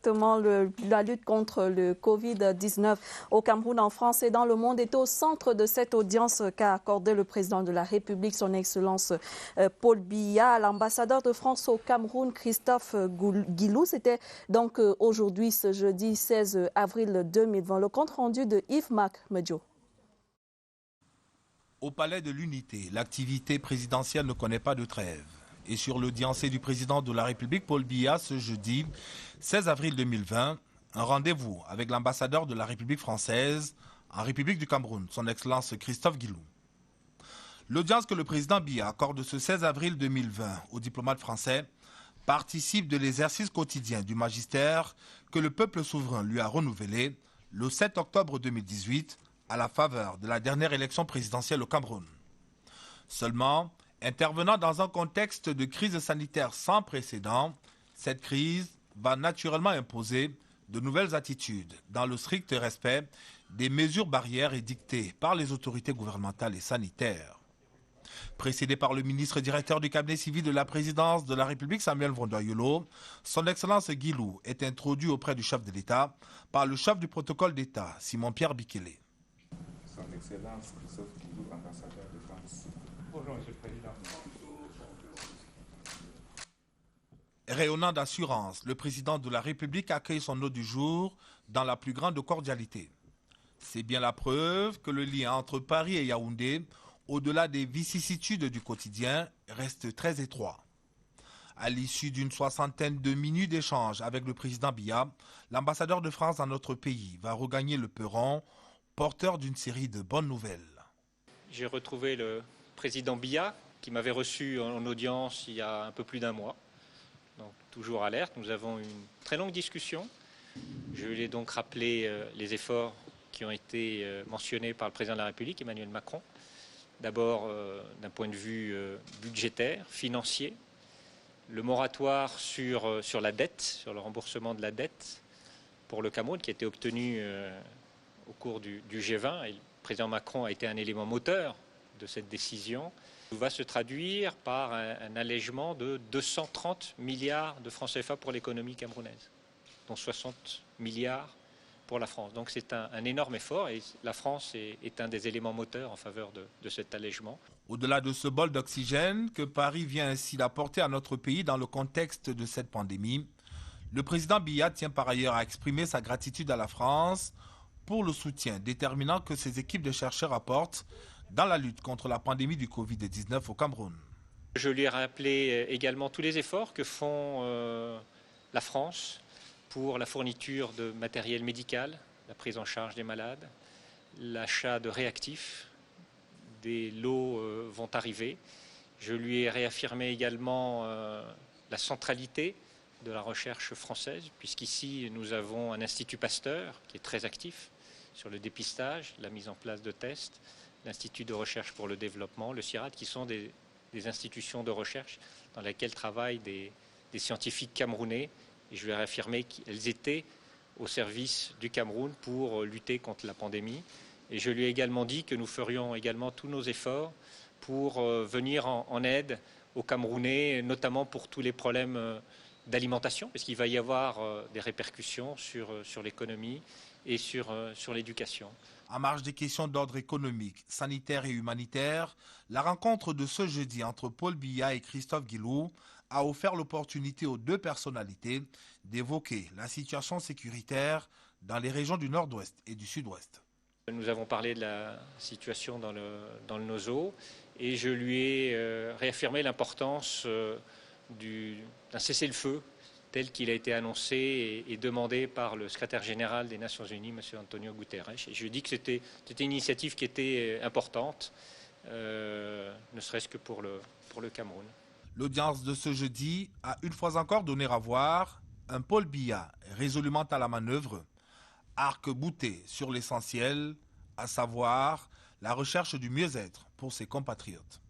La lutte contre le Covid-19 au Cameroun, en France et dans le monde est au centre de cette audience qu'a accordé le président de la République, son Excellence Paul Biya. L'ambassadeur de France au Cameroun, Christophe Guilou, c'était donc aujourd'hui, ce jeudi 16 avril 2020. Le compte rendu de Yves-Marc Medjo. Au Palais de l'Unité, l'activité présidentielle ne connaît pas de trêve. Et sur l'audience du président de la République, Paul Biya, ce jeudi 16 avril 2020, un rendez-vous avec l'ambassadeur de la République française en République du Cameroun, son Excellence Christophe Guilou. L'audience que le président Biya accorde ce 16 avril 2020 aux diplomates français participe de l'exercice quotidien du magistère que le peuple souverain lui a renouvelé le 7 octobre 2018 à la faveur de la dernière élection présidentielle au Cameroun. Seulement, intervenant dans un contexte de crise sanitaire sans précédent, cette crise va naturellement imposer de nouvelles attitudes dans le strict respect des mesures barrières édictées par les autorités gouvernementales et sanitaires. Précédé par le ministre directeur du cabinet civil de la présidence de la République, Samuel Vondoyolo, son Excellence Guilou est introduit auprès du chef de l'État par le chef du protocole d'État, Simon-Pierre Bikele. Son Excellence Christophe Guilou, ambassadeur de France. Bonjour, Monsieur le Président. Rayonnant d'assurance, le président de la République accueille son hôte du jour dans la plus grande cordialité. C'est bien la preuve que le lien entre Paris et Yaoundé, au-delà des vicissitudes du quotidien, reste très étroit. À l'issue d'une soixantaine de minutes d'échange avec le président Biya, l'ambassadeur de France dans notre pays va regagner le perron, porteur d'une série de bonnes nouvelles. J'ai retrouvé le président Biya, qui m'avait reçu en audience il y a un peu plus d'un mois. Donc, toujours alerte, nous avons eu une très longue discussion. Je lui ai donc rappelé les efforts qui ont été mentionnés par le président de la République, Emmanuel Macron. D'abord, d'un point de vue budgétaire, financier, le moratoire sur la dette, sur le remboursement de la dette pour le Cameroun, qui a été obtenu au cours du G20, et le président Macron a été un élément moteur de cette décision, va se traduire par un allègement de 230 milliards de francs CFA pour l'économie camerounaise, dont 60 milliards pour la France. Donc c'est un énorme effort et la France est un des éléments moteurs en faveur de cet allègement. Au-delà de ce bol d'oxygène que Paris vient ainsi d'apporter à notre pays dans le contexte de cette pandémie, le président Biya tient par ailleurs à exprimer sa gratitude à la France pour le soutien déterminant que ses équipes de chercheurs apportent dans la lutte contre la pandémie du Covid-19 au Cameroun. Je lui ai rappelé également tous les efforts que font la France pour la fourniture de matériel médical, la prise en charge des malades, l'achat de réactifs. Des lots vont arriver. Je lui ai réaffirmé également la centralité de la recherche française, puisqu'ici nous avons un institut Pasteur qui est très actif sur le dépistage, la mise en place de tests, l'Institut de recherche pour le développement, le CIRAD, qui sont des institutions de recherche dans lesquelles travaillent des scientifiques camerounais. Et je lui ai réaffirmé qu'elles étaient au service du Cameroun pour lutter contre la pandémie. Et je lui ai également dit que nous ferions également tous nos efforts pour venir en aide aux Camerounais, notamment pour tous les problèmes d'alimentation, parce qu'il va y avoir des répercussions sur l'économie et sur l'éducation. En marge des questions d'ordre économique, sanitaire et humanitaire, la rencontre de ce jeudi entre Paul Biya et Christophe Guilou a offert l'opportunité aux deux personnalités d'évoquer la situation sécuritaire dans les régions du nord-ouest et du sud-ouest. Nous avons parlé de la situation dans le Nozo et je lui ai réaffirmé l'importance d'un cessez-le-feu tel qu'il a été annoncé et demandé par le secrétaire général des Nations Unies, M. Antonio Guterres. Et je lui ai dit que c'était une initiative qui était importante, ne serait-ce que pour le Cameroun. L'audience de ce jeudi a une fois encore donné à voir un Paul Biya résolument à la manœuvre, arc-bouté sur l'essentiel, à savoir la recherche du mieux-être pour ses compatriotes.